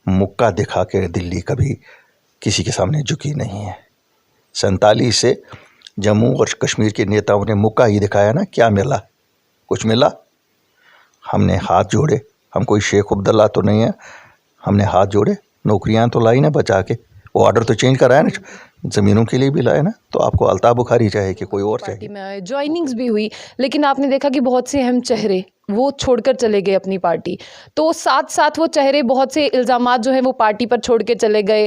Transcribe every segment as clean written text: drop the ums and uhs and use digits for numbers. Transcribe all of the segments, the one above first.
मुक्का दिखा के दिल्ली कभी किसी के सामने झुकी नहीं है। 47 से जम्मू और कश्मीर के नेताओं ने मुक्का ही दिखाया ना, क्या मिला? कुछ मिला? हमने हाथ जोड़े, हम कोई शेख अब्दुल्ला तो नहीं है, हमने हाथ जोड़े, नौकरियां तो लाई ना बचा के, वो ऑर्डर तो चेंज कराया ना, ज़मीनों के लिए भी लाए ना। तो आपको अल्ताफ़ बुखारी चाहे कि कोई और पार्टी चाहिए? में आए, ज्वाइनिंग्स भी हुई, लेकिन आपने देखा कि बहुत से अहम चेहरे वो छोड़कर चले गए अपनी पार्टी। तो साथ साथ वो चेहरे बहुत से इल्ज़ामात जो हैं वो पार्टी पर छोड़ के चले गए।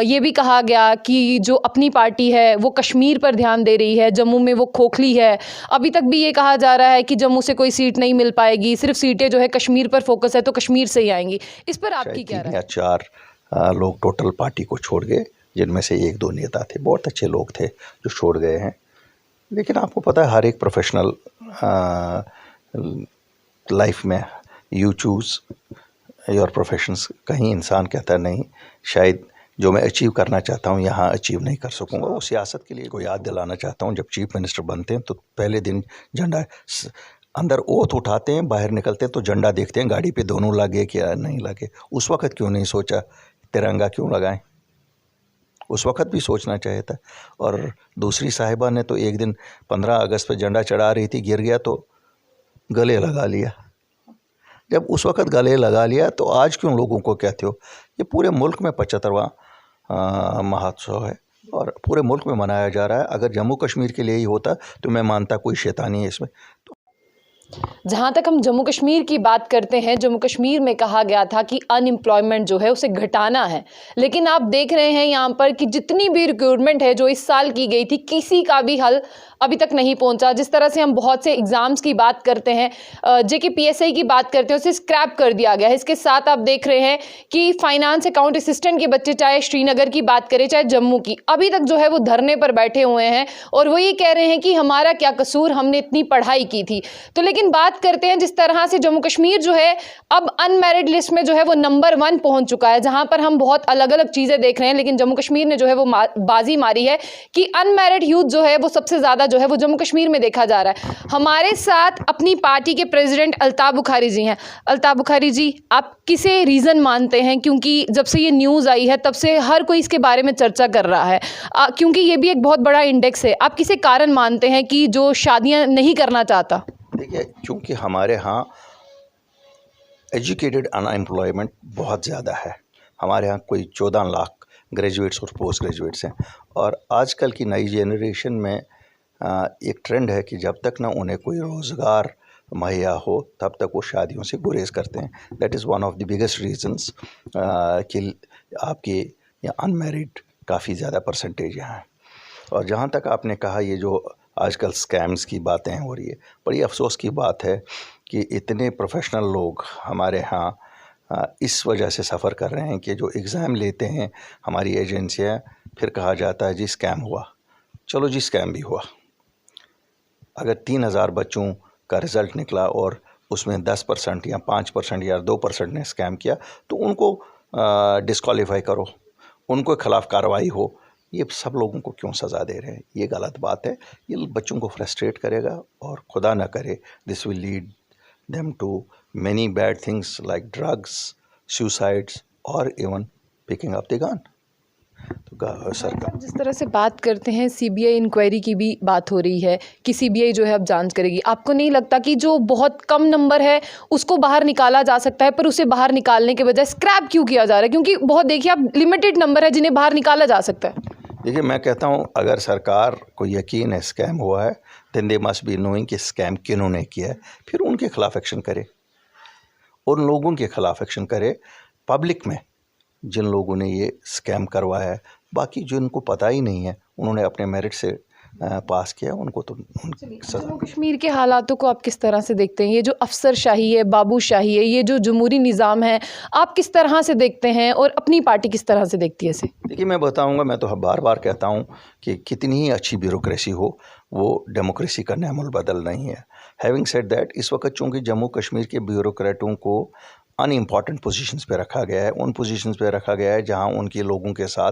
ये भी कहा गया कि जो अपनी पार्टी है वो कश्मीर पर ध्यान दे रही है, जम्मू में वो खोखली है। अभी तक भी ये कहा जा रहा है कि जम्मू से कोई सीट नहीं मिल पाएगी, सिर्फ सीटें जो है कश्मीर पर फोकस है तो कश्मीर से ही आएंगी। इस पर आपकी शायद क्या 3 राय या 4 लोग टोटल पार्टी को छोड़ गए, जिनमें से 1-2 नेता थे, बहुत अच्छे लोग थे जो छोड़ गए हैं। लेकिन आपको पता है हर एक प्रोफेशनल लाइफ में यू चूज़ योर प्रोफेशंस। कहीं इंसान कहता है नहीं, शायद जो मैं अचीव करना चाहता हूँ यहाँ अचीव नहीं कर सकूँगा। वो सियासत के लिए को याद दिलाना चाहता हूँ, जब चीफ मिनिस्टर बनते हैं तो पहले दिन झंडा अंदर ओथ उठाते हैं, बाहर निकलते हैं तो झंडा देखते हैं गाड़ी पे दोनों लगे क्या नहीं लगे। उस वक़्त क्यों नहीं सोचा तिरंगा क्यों लगाएं? उस वक़्त भी सोचना चाहिए था। और दूसरी साहिबा ने तो एक दिन 15 अगस्त पे झंडा चढ़ा रही थी, गिर गया तो गले लगा लिया। जब उस वक़्त गले लगा लिया तो आज क्यों लोगों को कहते हो? ये पूरे मुल्क में 75वां महोत्सव है और पूरे मुल्क में मनाया जा रहा है। अगर जम्मू कश्मीर के लिए ही होता तो मैं मानता कोई शैतानी है इसमें। जहाँ तक हम जम्मू कश्मीर की बात करते हैं, जम्मू कश्मीर में कहा गया था कि अनएम्प्लॉयमेंट जो है उसे घटाना है, लेकिन आप देख रहे हैं यहाँ पर कि जितनी भी रिक्रूटमेंट है जो इस साल की गई थी, किसी का भी हल अभी तक नहीं पहुंचा। जिस तरह से हम बहुत से एग्जाम्स की बात करते हैं, JKPSI की बात करते हैं, उसे स्क्रैप कर दिया गया है। इसके साथ आप देख रहे हैं कि फाइनेंस अकाउंट असिस्टेंट के बच्चे, चाहे श्रीनगर की बात करें चाहे जम्मू की, अभी तक जो है वो धरने पर बैठे हुए हैं और वो ये कह रहे हैं कि हमारा क्या कसूर, हमने इतनी पढ़ाई की थी। तो लेकिन बात करते हैं जिस तरह से जम्मू कश्मीर जो है अब अनमैरिड लिस्ट में जो है वो नंबर 1 पहुंच चुका है, जहां पर हम बहुत अलग अलग चीजें देख रहे हैं, लेकिन जम्मू कश्मीर ने जो है वो बाजी मारी है कि अनमैरिड यूथ जो है वो सबसे ज्यादा जो है वो जम्मू कश्मीर में देखा जा रहा है। हमारे साथ अपनी पार्टी के प्रेसिडेंट अल्ताफ बुखारी जी हैं। अल्ताफ बुखारी जी, आप किसे रीजन मानते हैं, क्योंकि जब से ये न्यूज़ आई है तब से हर कोई इसके बारे में चर्चा कर रहा है, क्योंकि ये भी एक बहुत बड़ा इंडेक्स है, आप किसे कारण मानते हैं कि जो शादियां नहीं करना चाहता? देखिए, चूँकि हमारे यहाँ एजुकेटेड अनएम्प्लॉयमेंट बहुत ज़्यादा है। हमारे यहाँ कोई 14 लाख ग्रेजुएट्स और पोस्ट ग्रेजुएट्स हैं और आजकल की नई जनरेशन में एक ट्रेंड है कि जब तक ना उन्हें कोई रोज़गार मुहैया हो तब तक वो शादियों से गुरेज करते हैं। That is one of the biggest reasons कि आपके यहाँ अनमैरिड काफ़ी ज़्यादा परसेंटेज यहाँ है। और जहाँ तक आपने कहा ये जो आजकल स्कैम्स की बातें हो रही है, बड़ी अफसोस की बात है कि इतने प्रोफेशनल लोग हमारे यहाँ इस वजह से सफ़र कर रहे हैं कि जो एग्ज़ाम लेते हैं हमारी एजेंसियाँ, फिर कहा जाता है जी स्कैम हुआ। चलो जी, स्कैम भी हुआ। अगर 3000 बच्चों का रिज़ल्ट निकला और उसमें 10% या 5% या 2% ने स्कैम किया तो उनको डिस्क्वालीफाई करो, उनको खिलाफ़ कार्रवाई हो। ये सब लोगों को क्यों सज़ा दे रहे हैं? ये गलत बात है। ये बच्चों को फ्रस्ट्रेट करेगा और खुदा ना करे this will lead them to many bad things like drugs, suicides और even picking up the gun. तो सरकार जिस तरह से बात करते हैं, CBI इंक्वायरी की भी बात हो रही है कि CBI जो है अब जांच करेगी। आपको नहीं लगता कि जो बहुत कम नंबर है उसको बाहर निकाला जा सकता है, पर उसे बाहर निकालने के बजाय स्क्रैप क्यों किया जा रहा है? क्योंकि बहुत देखिए आप, लिमिटेड नंबर है जिन्हें बाहर निकाला जा सकता है। देखिए, मैं कहता हूँ अगर सरकार को यकीन है स्कैम हुआ है, then they must be knowing कि स्कैम किन्होंने किया है, फिर उनके खिलाफ एक्शन करे, उन लोगों के खिलाफ एक्शन करे पब्लिक में जिन लोगों ने ये स्कैम करवाया है। बाकी जिनको पता ही नहीं है, उन्होंने अपने मेरिट से पास किया, उनको तो जम्मू कश्मीर के हालातों को आप किस तरह से देखते हैं? ये जो अफसरशाही है, बाबूशाही है, ये जो जमहूरी निज़ाम है, आप किस तरह से देखते हैं और अपनी पार्टी किस तरह से देखती है इसे? देखिए, मैं बताऊंगा, मैं तो बार बार कहता हूं कि कितनी ही अच्छी ब्यूरोक्रेसी हो, वो डेमोक्रेसी का नैमुल बदल नहीं है। हैविंग सेड दैट, इस वक्त चूँकि जम्मू कश्मीर के ब्यूरोक्रेटों को अनइम्पॉर्टेंट पोजीशंस पे रखा गया है, उन पोजीशंस पे रखा गया है जहां उनके लोगों के साथ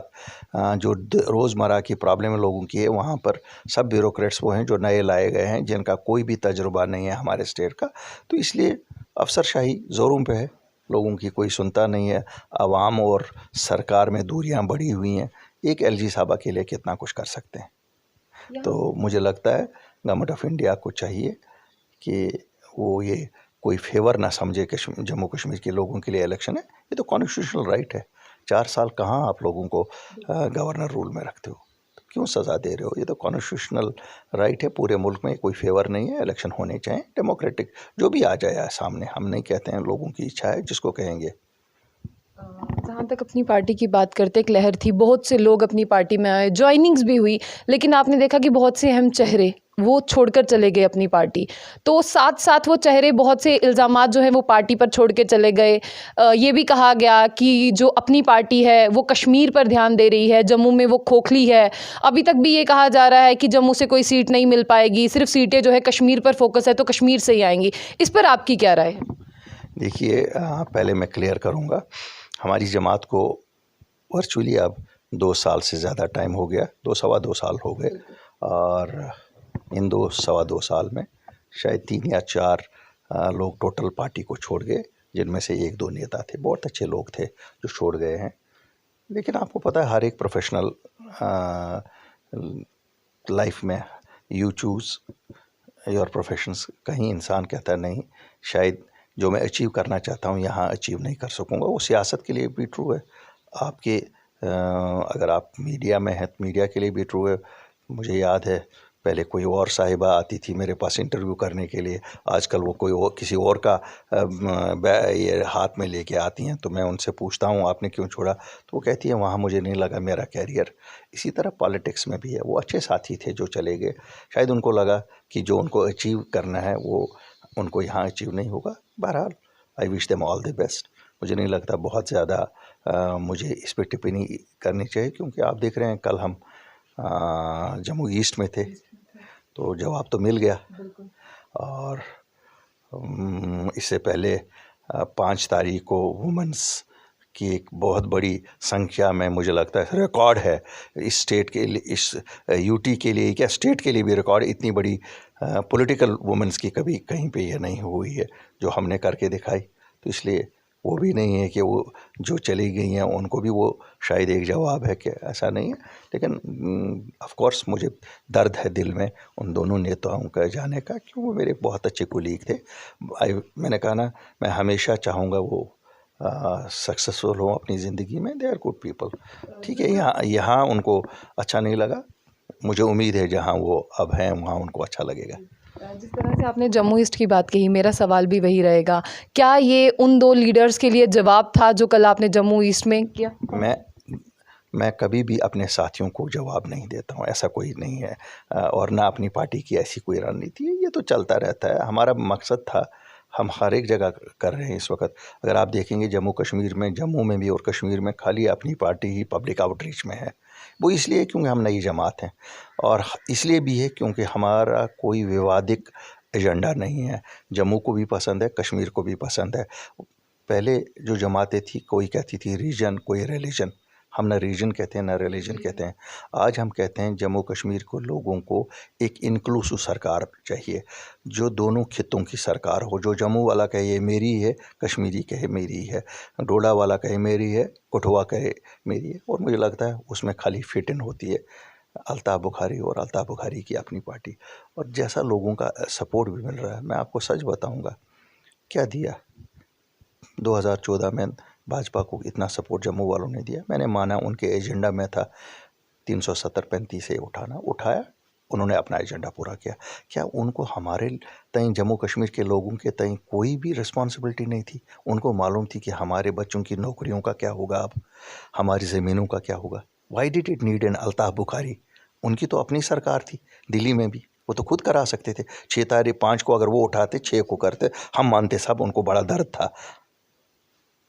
जो रोज़मर्रा की प्रॉब्लम लोगों की है, वहां पर सब ब्यूरोक्रेट्स वो हैं जो नए लाए गए हैं, जिनका कोई भी तजुर्बा नहीं है हमारे स्टेट का। तो इसलिए अफसरशाही ज़ोरों पे है, लोगों की कोई सुनता नहीं है। आवाम और सरकार में दूरियां बढ़ी हुई हैं। एक एलजी साहबा के लिए कितना कुछ कर सकते हैं। तो मुझे लगता है गवर्नमेंट ऑफ इंडिया को चाहिए कि वो ये कोई फेवर ना समझे जम्मू कश्मीर के लोगों के लिए इलेक्शन है। ये तो कॉन्स्टिट्यूशनल राइट है। 4 साल कहाँ आप लोगों को गवर्नर रूल में रखते हो, तो क्यों सज़ा दे रहे हो? ये तो कॉन्स्टिट्यूशनल राइट है। पूरे मुल्क में कोई फेवर नहीं है। इलेक्शन होने चाहिए डेमोक्रेटिक, जो भी आ जाए सामने। हम नहीं कहते हैं, लोगों की इच्छा है, जिसको कहेंगे। जहाँ तक अपनी पार्टी की बात करते, एक लहर थी, बहुत से लोग अपनी पार्टी में आए, ज्वाइनिंग्स भी हुई, लेकिन आपने देखा कि बहुत से अहम चेहरे वो छोड़कर चले गए अपनी पार्टी। तो साथ साथ वो चेहरे बहुत से इल्ज़ामात जो हैं वो पार्टी पर छोड़ के चले गए। ये भी कहा गया कि जो अपनी पार्टी है वो कश्मीर पर ध्यान दे रही है, जम्मू में वो खोखली है। अभी तक भी ये कहा जा रहा है कि जम्मू से कोई सीट नहीं मिल पाएगी, सिर्फ सीटें जो है कश्मीर पर फोकस है, तो कश्मीर से ही आएंगी। इस पर आपकी क्या राय है? देखिए, पहले मैं क्लियर करूँगा, हमारी जमात को वर्चुअली अब 2 साल से ज़्यादा टाइम हो गया, 2 सवा 2 साल हो गए। और इन 2 सवा 2 साल में शायद 3 या 4 लोग टोटल पार्टी को छोड़ गए, जिनमें से 1-2 नेता थे, बहुत अच्छे लोग थे जो छोड़ गए हैं। लेकिन आपको पता है, हर एक प्रोफेशनल लाइफ में यू चूज़ योर प्रोफेशंस। कहीं इंसान कहता नहीं, शायद जो मैं अचीव करना चाहता हूँ यहाँ अचीव नहीं कर सकूँगा। वो सियासत के लिए भी ट्रू है, आपके अगर आप मीडिया में हैं तो मीडिया के लिए भी ट्रू है। मुझे याद है, पहले कोई और साहिबा आती थी मेरे पास इंटरव्यू करने के लिए, आजकल वो कोई और किसी और का ये हाथ में लेके आती हैं। तो मैं उनसे पूछता हूँ आपने क्यों छोड़ा, तो वो कहती है वहाँ मुझे नहीं लगा मेरा कैरियर। इसी तरह पॉलिटिक्स में भी है, वो अच्छे साथी थे जो चले गए, शायद उनको लगा कि जो उनको अचीव करना है वो उनको यहाँ अचीव नहीं होगा। बहरहाल, I wish them all the best. मुझे नहीं लगता बहुत ज़्यादा मुझे इस पर टिप्पणी करनी चाहिए, क्योंकि आप देख रहे हैं कल हम जम्मू ईस्ट में थे, तो जवाब तो मिल गया। और इससे पहले 5 तारीख को वुमेंस की एक बहुत बड़ी संख्या में, मुझे लगता है रिकॉर्ड है इस स्टेट के लिए, इस यूटी के लिए, क्या स्टेट के लिए भी रिकॉर्ड। इतनी बड़ी पॉलिटिकल वुमेंस की कभी कहीं पे ये नहीं हुई है जो हमने करके दिखाई। तो इसलिए वो भी नहीं है कि वो जो चली गई हैं उनको भी वो शायद एक जवाब है कि ऐसा नहीं है। लेकिन ऑफ कोर्स मुझे दर्द है दिल में उन दोनों नेताओं का जाने का, क्यों वो मेरे बहुत अच्छे कुलीग थे। मैंने कहा ना, मैं हमेशा चाहूँगा वो सक्सेसफुल हो अपनी ज़िंदगी में। They are good people. ठीक है, यहाँ उनको अच्छा नहीं लगा, मुझे उम्मीद है जहाँ वो अब हैं वहाँ उनको अच्छा लगेगा। जिस तरह से आपने जम्मू ईस्ट की बात कही, मेरा सवाल भी वही रहेगा, क्या ये उन 2 लीडर्स के लिए जवाब था जो कल आपने जम्मू ईस्ट में किया? मैं कभी भी अपने साथियों को जवाब नहीं देता हूँ, ऐसा कोई नहीं है। और ना अपनी पार्टी की ऐसी कोई रणनीति है, ये तो चलता रहता है। हमारा मकसद था, हम हर एक जगह कर रहे हैं इस वक्त। अगर आप देखेंगे जम्मू कश्मीर में, जम्मू में भी और कश्मीर में, खाली अपनी पार्टी ही पब्लिक आउटरीच में है। वो इसलिए क्योंकि हम नई जमात हैं, और इसलिए भी है क्योंकि हमारा कोई विवादित एजेंडा नहीं है। जम्मू को भी पसंद है, कश्मीर को भी पसंद है। पहले जो जमातें थी, कोई कहती थी रीजन, कोई रिलीजन। हम ना रीजन कहते हैं ना रिलीजन कहते हैं। आज हम कहते हैं जम्मू कश्मीर को लोगों को एक इंक्लूसिव सरकार चाहिए, जो दोनों खित्तों की सरकार हो। जो जम्मू वाला कहे ये मेरी है, कश्मीरी कहे मेरी है, डोडा वाला कहे मेरी है, कठुआ कहे मेरी है। और मुझे लगता है उसमें खाली फिट इन होती है अल्ताफ़ बुखारी और अल्ताफ़ बुखारी की अपनी पार्टी। और जैसा लोगों का सपोर्ट भी मिल रहा है, मैं आपको सच बताऊँगा, क्या दिया 2014 में भाजपा को इतना सपोर्ट जम्मू वालों ने दिया। मैंने माना उनके एजेंडा में था 370-35 से उठाया, उन्होंने अपना एजेंडा पूरा किया। क्या उनको हमारे तय जम्मू कश्मीर के लोगों के तय कोई भी रिस्पॉन्सिबिलिटी नहीं थी? उनको मालूम थी कि हमारे बच्चों की नौकरियों का क्या होगा, अब हमारी ज़मीनों का क्या होगा? Why did it need an Altaf Bukhari? उनकी तो अपनी सरकार थी दिल्ली में भी, वो तो खुद करा सकते थे। 6 तारीख 5 को अगर वो उठाते, 6 को करते, हम मानते सब उनको बड़ा दर्द था।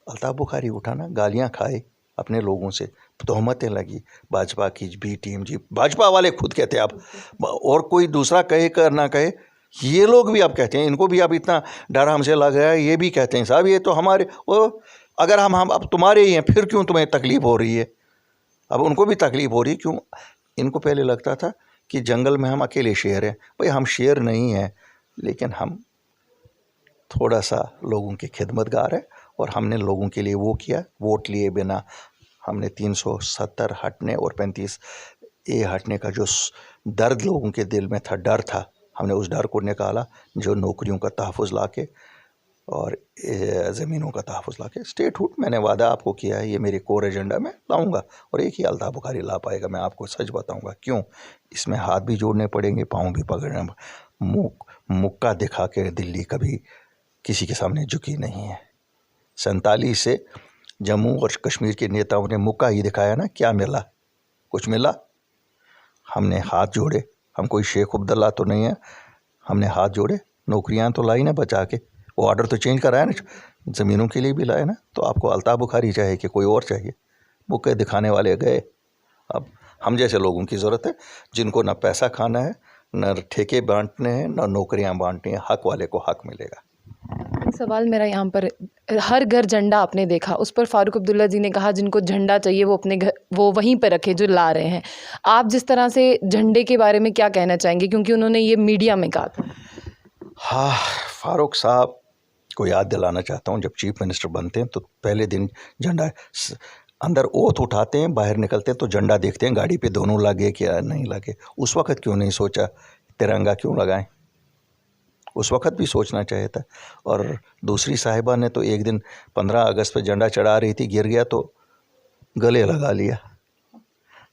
अल्ताफ़ बुखारी उठाना, गालियाँ खाए अपने लोगों से, तोहमतें लगी, भाजपा की बी टीम जी, भाजपा वाले खुद कहते हैं अब, और कोई दूसरा कहे कर ना कहे, ये लोग भी अब कहते हैं, इनको भी अब इतना डर हमसे लग रहा है, ये भी कहते हैं साहब ये तो हमारे, अगर हम अब तुम्हारे ही हैं, फिर क्यों तुम्हें तकलीफ़ हो रही है? अब उनको भी तकलीफ़ हो रही, क्यों? इनको पहले लगता था कि जंगल में हम अकेले शेर हैं। भाई हम शेर नहीं हैं, लेकिन हम थोड़ा सा लोगों की खिदमतगार है, और हमने लोगों के लिए वो किया, वोट लिए बिना हमने 370 हटने और 35A हटने का जो दर्द लोगों के दिल में था, डर था, हमने उस डर को निकाला, जो नौकरियों का तहफ़्फ़ुज़ लाके और ज़मीनों का तहफ़्फ़ुज़ लाके स्टेटहुड मैंने वादा आपको किया है, ये मेरे कोर एजेंडा में लाऊंगा। और एक ही अल्ताफ़ बुखारी ला पाएगा, मैं आपको सच बताऊंगा क्यों। इसमें हाथ भी जोड़ने पड़ेंगे, पाँव भी पकड़ने, मुक्का दिखा के दिल्ली कभी किसी के सामने झुकी नहीं है। 47 से जम्मू और कश्मीर के नेताओं ने मुक्का ही दिखाया ना, क्या मिला? कुछ मिला? हमने हाथ जोड़े, हम कोई शेख अब्दुल्ला तो नहीं है, हमने हाथ जोड़े, नौकरियां तो लाई ना बचा के, वो ऑर्डर तो चेंज कराया ना, ज़मीनों के लिए भी लाए ना। तो आपको अल्ताफ़ बुखारी चाहिए कि कोई और चाहिए? मुक्के दिखाने वाले गए। अब हम जैसे लोगों की ज़रूरत है, जिनको ना पैसा खाना है, न ठेके बांटने हैं, न नौकरियां बांटनी है, हक वाले को हक मिलेगा। सवाल मेरा यहाँ पर, हर घर झंडा आपने देखा, उस पर फारूक अब्दुल्ला जी ने कहा जिनको झंडा चाहिए वो अपने घर वो वहीं पर रखे जो ला रहे हैं। आप जिस तरह से झंडे के बारे में क्या कहना चाहेंगे, क्योंकि उन्होंने ये मीडिया में कहा था। हाँ, फारूक साहब को याद दिलाना चाहता हूँ, जब चीफ मिनिस्टर बनते हैं तो पहले दिन झंडा अंदर ओथ उठाते हैं, बाहर निकलते हैं तो झंडा देखते हैं गाड़ी पे दोनों लगे क्या नहीं लगे। उस वक़्त क्यों नहीं सोचा तिरंगा क्यों लगाएं? उस वक़्त भी सोचना चाहिए था। और दूसरी साहिबा ने तो एक दिन 15 अगस्त पे झंडा चढ़ा रही थी, गिर गया तो गले लगा लिया।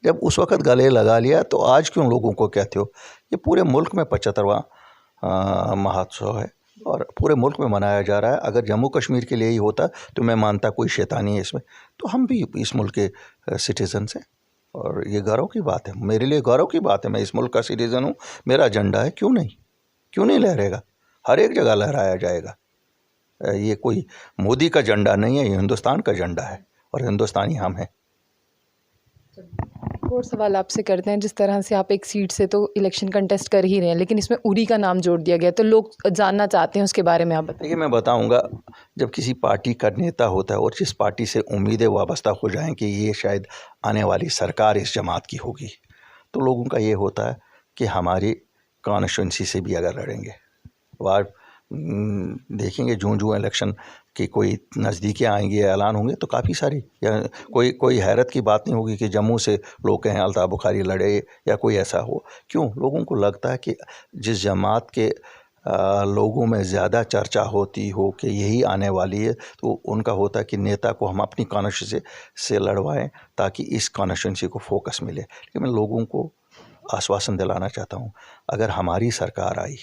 जब उस वक़्त गले लगा लिया तो आज क्यों लोगों को कहते हो? ये पूरे मुल्क में 75वां महोत्सव है और पूरे मुल्क में मनाया जा रहा है। अगर जम्मू कश्मीर के लिए ही होता तो मैं मानता कोई शैतानी है इसमें, तो हम भी इस मुल्क के सिटीज़न्स हैं और ये गौरव की बात है, मेरे लिए गौरव की बात है। मैं इस मुल्क का सिटीज़न हूँ, मेरा झंडा है, क्यों नहीं लहरेगा? हर एक जगह लहराया जाएगा। ये कोई मोदी का झंडा नहीं है, ये हिंदुस्तान का झंडा है और हिंदुस्तानी हम हैं। और सवाल आपसे करते हैं, जिस तरह से आप एक सीट से तो इलेक्शन कंटेस्ट कर ही रहे हैं, लेकिन इसमें उरी का नाम जोड़ दिया गया, तो लोग जानना चाहते हैं उसके बारे में आप बताइए। देखिए, मैं बताऊंगा, जब किसी पार्टी का नेता होता है और जिस पार्टी से उम्मीदें वाबस्ता हो जाएं कि ये शायद आने वाली सरकार इस जमात की होगी, तो लोगों का ये होता है कि हमारी कॉन्स्टिट्यूंसी से भी अगर लड़ेंगे, वार देखेंगे जूं इलेक्शन की कोई नज़दीकें आएंगी, ऐलान होंगे तो काफ़ी सारी, या कोई हैरत की बात नहीं होगी कि जम्मू से लोग कहें अल्ताफ़ बुखारी लड़े या कोई ऐसा हो। क्यों? लोगों को लगता है कि जिस जमात के लोगों में ज़्यादा चर्चा होती हो कि यही आने वाली है, तो उनका होता है कि नेता को हम अपनी कॉन्स्टिट्यूंसी से लड़वाएं ताकि इस कॉन्स्टिट्यूंसी को फोकस मिले। लेकिन मैं लोगों को आश्वासन दिलाना चाहता हूँ, अगर हमारी सरकार आई,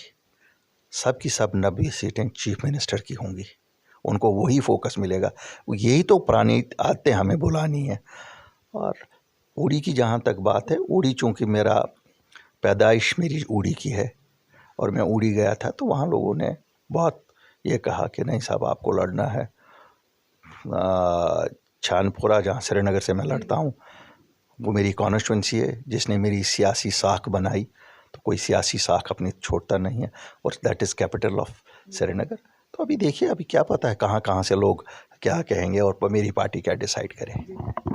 सब की सब 90 सीटें चीफ मिनिस्टर की होंगी, उनको वही फोकस मिलेगा। यही तो पुरानी आदतें हमें बुलानी है। और उड़ी की जहाँ तक बात है, उड़ी चूँकि मेरा पैदाइश मेरी उड़ी की है और मैं उड़ी गया था, तो वहाँ लोगों ने बहुत ये कहा कि नहीं साहब आपको लड़ना है। छानपुरा जहाँ श्रीनगर से मैं लड़ता हूँ, वो मेरी कॉन्स्टिट्यूंसी है जिसने मेरी सियासी साख बनाई, तो कोई सियासी साख अपनी छोड़ता नहीं है और that is capital of Srinagar. तो अभी देखिए, अभी क्या पता है कहाँ से लोग क्या कहेंगे और मेरी पार्टी क्या डिसाइड करे।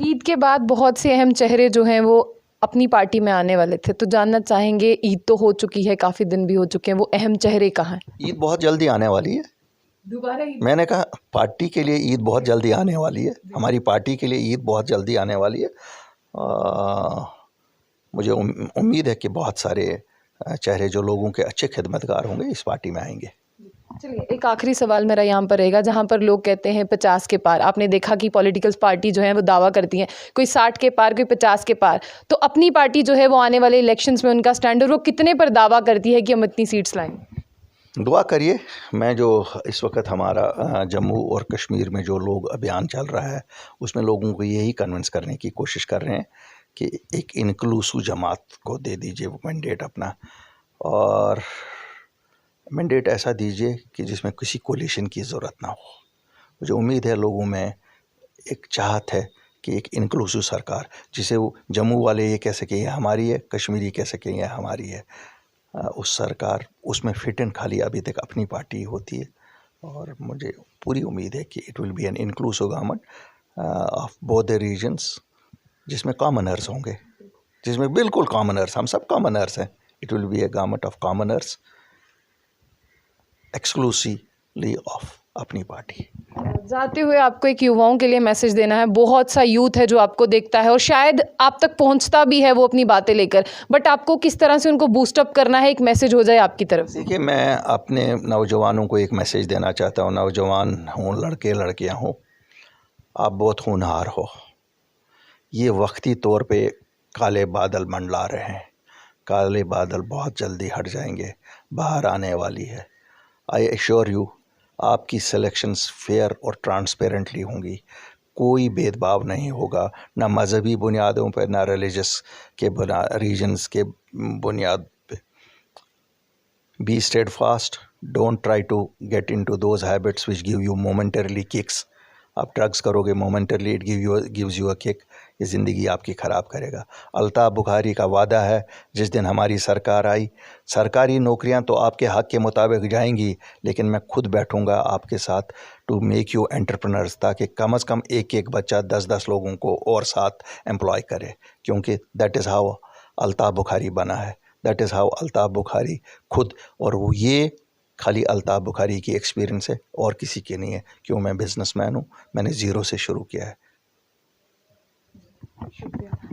ईद के बाद बहुत से अहम चेहरे जो हैं वो अपनी पार्टी में आने वाले थे, तो जानना चाहेंगे, ईद तो हो चुकी है, काफ़ी दिन भी हो चुके हैं, वो अहम चेहरे कहाँ हैं? ईद बहुत जल्दी आने वाली है। दोबारा मैंने कहा पार्टी के लिए ईद बहुत जल्दी आने वाली है, हमारी पार्टी के लिए ईद बहुत जल्दी आने वाली है। मुझे उम्मीद है कि बहुत सारे चेहरे जो लोगों के अच्छे खिदमतगार होंगे इस पार्टी में आएंगे। चलिए, एक आखिरी सवाल मेरा यहाँ पर रहेगा, जहाँ पर लोग कहते हैं 50 के पार। आपने देखा कि पॉलिटिकल पार्टी जो है वो दावा करती हैं कोई 60 के पार, कोई 50 के पार, तो अपनी पार्टी जो है वो आने वाले इलेक्शंस में उनका स्टैंड, और वो कितने पर दावा करती है कि हम इतनी सीट्स लाएंगे? दुआ करिए। मैं जो इस वक्त हमारा जम्मू और कश्मीर में जो लोग अभियान चल रहा है, उसमें लोगों को यही कन्विंस करने की कोशिश कर रहे हैं कि एक इंक्लूसिव जमात को दे दीजिए वो मैंडेट अपना, और मैंडेट ऐसा दीजिए कि जिसमें किसी कोलिशन की ज़रूरत ना हो। मुझे उम्मीद है लोगों में एक चाहत है कि एक इंक्लूसिव सरकार, जिसे वो जम्मू वाले ये कह सकें ये हमारी है, कश्मीरी कह सकें ये हमारी है, उस सरकार, उसमें फिट एंड खाली अभी तक अपनी पार्टी होती है। और मुझे पूरी उम्मीद है कि it will be an inclusive government of both the regions, जिसमें कॉमनर्स होंगे, जिसमें बिल्कुल कॉमनर्स, हम सब कॉमनर्स हैं। It will be a government of commoners, exclusively of अपनी पार्टी। जाते हुए आपको एक युवाओं के लिए मैसेज देना है। बहुत सा यूथ है जो आपको देखता है और शायद आप तक पहुंचता भी है वो अपनी बातें लेकर, बट आपको किस तरह से उनको बूस्टअप करना है, एक मैसेज हो जाए आपकी तरफ से। देखिए, मैं अपने नौजवानों को एक मैसेज देना चाहता हूँ। नौजवान हों, लड़के लड़कियाँ हों, आप बहुत होनहार हो। ये वक्ती तौर पे काले बादल मंडला रहे हैं। काले बादल बहुत जल्दी हट जाएंगे, बाहर आने वाली है। आई एश्योर यू, आपकी सिलेक्शंस फेयर और ट्रांसपेरेंटली होंगी। कोई भेदभाव नहीं होगा, ना मज़हबी बुनियादों पर, ना रिलीजियस के रीजन्स के बुनियाद पे। Be steadfast, don't try to get into those habits which give you momentarily kicks. आप ड्रग्स करोगे momentarily, it gives you a kick, ये ज़िंदगी आपकी ख़राब करेगा। अल्ताफ़ बुखारी का वादा है, जिस दिन हमारी सरकार आई, सरकारी नौकरियां तो आपके हक़ के मुताबिक जाएंगी, लेकिन मैं खुद बैठूंगा आपके साथ टू मेक यू एंटरप्रेन्योर्स, ताकि कम से कम एक एक बच्चा 10-10 लोगों को और साथ एम्प्लॉय करे, क्योंकि that is how Altaf Bukhari बना है। That is how Altaf Bukhari खुद, और वो ये खाली अल्ताफ़ बुखारी की एक्सपीरियंस है और किसी की नहीं है। क्यों, मैं बिजनेसमैन हूँ, मैंने ज़ीरो से शुरू किया है।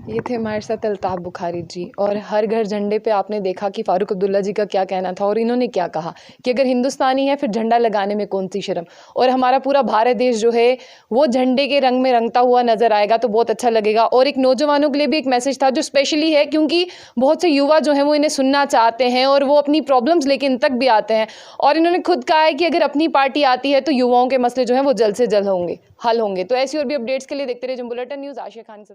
ये थे हमारे साथ अल्ताफ़ बुखारी जी। और हर घर झंडे पे आपने देखा कि फ़ारूक अब्दुल्ला जी का क्या कहना था और इन्होंने क्या कहा कि अगर हिंदुस्तानी है फिर झंडा लगाने में कौन सी शर्म। और हमारा पूरा भारत देश जो है वो झंडे के रंग में रंगता हुआ नज़र आएगा तो बहुत अच्छा लगेगा। और एक नौजवानों के लिए भी एक मैसेज था जो स्पेशली है, क्योंकि बहुत से युवा जो हैं वो इन्हें सुनना चाहते हैं और वो अपनी प्रॉब्लम्स लेके इन तक भी आते हैं। और इन्होंने खुद कहा है कि अगर अपनी पार्टी आती है तो युवाओं के मसले जो हैं वो जल्द से जल्द हल होंगे। तो ऐसी और भी अपडेट्स के लिए देखते रहिए जंग बुलेटिन न्यूज़। आशिया खान से।